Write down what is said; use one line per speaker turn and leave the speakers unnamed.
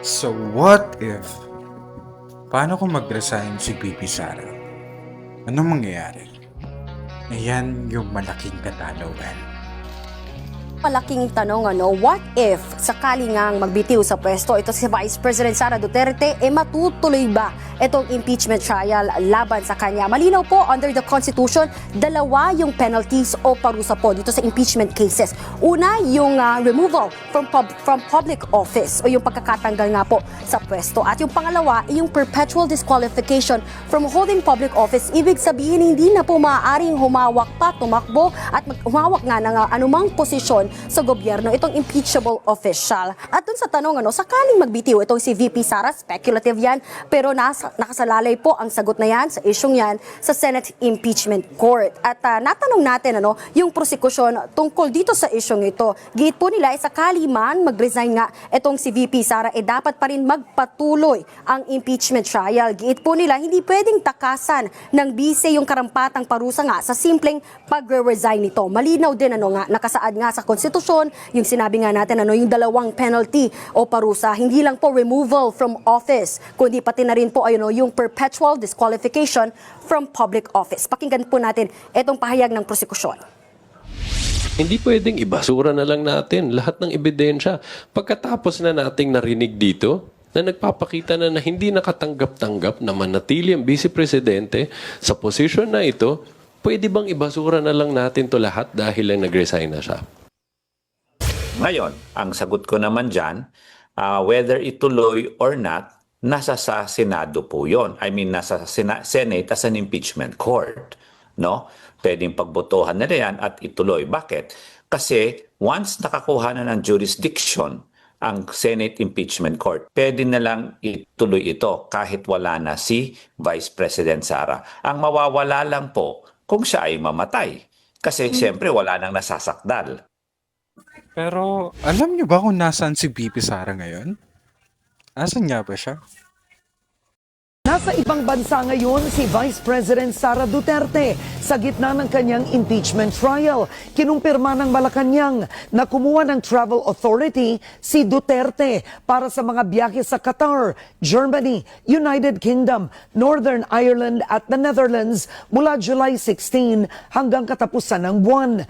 So what if, paano kung mag-resign si VP Sara? Anong mangyayari? Ayan yung malaking katanungan.
Malaking tanong, what if sakali ngang magbitiw sa pwesto ito si Vice President Sara Duterte, matutuloy ba itong impeachment trial laban sa kanya? Malinaw po, under the Constitution, dalawa yung penalties o parusa po dito sa impeachment cases. Una, yung removal from public office o yung pagkakatanggal nga po sa pwesto. At yung pangalawa, yung perpetual disqualification from holding public office. Ibig sabihin, hindi na po maaaring humawak pa, tumakbo at humawak nga ng anumang posisyon sa gobyerno itong impeachable official. At dun sa tanong, sakaling magbitiw itong si VP Sara, speculative yan, pero nakasalalay po ang sagot na yan sa isyong yan sa Senate Impeachment Court. At natanong natin yung prosekusyon tungkol dito sa isyong ito. Giit po nila, sakali man mag-resign nga itong si VP Sara, dapat pa rin magpatuloy ang impeachment trial. Giit po nila, hindi pwedeng takasan ng bise yung karampatang parusa nga sa simpleng pagre-resign nito. Malinaw din nga, nakasaad nga sa konstitusyon, yung sinabi nga natin yung dalawang penalty o parusa, hindi lang po removal from office, kundi pati na rin po yung perpetual disqualification from public office. Pakinggan po natin itong pahayag ng prosekusyon.
Hindi pwedeng ibasura na lang natin lahat ng ebidensya. Pagkatapos na nating narinig dito, na nagpapakita na hindi nakatanggap-tanggap na manatili ang Vice Presidente sa posisyon na ito, pwede bang ibasura na lang natin to lahat dahil lang nag-resign na siya?
Ngayon, ang sagot ko naman dyan, whether ituloy or not, nasa sa Senado po yun. I mean, nasa Senate as an impeachment court. No? Pwedeng pagbotohan nila yan at ituloy. Bakit? Kasi once nakakuha na ng jurisdiction ang Senate Impeachment Court, pwede na lang ituloy ito kahit wala na si Vice President Sara. Ang mawawala lang po kung siya ay mamatay. Kasi siyempre wala nang nasasakdal.
Pero alam niyo ba kung nasaan si VP Sara ngayon? Nasaan nga ba siya?
Nasa ibang bansa ngayon si Vice President Sara Duterte sa gitna ng kanyang impeachment trial. Kinumpirma ng Malacanang na kumuha ng travel authority si Duterte para sa mga biyahe sa Qatar, Germany, United Kingdom, Northern Ireland at the Netherlands mula July 16 hanggang katapusan ng buwan.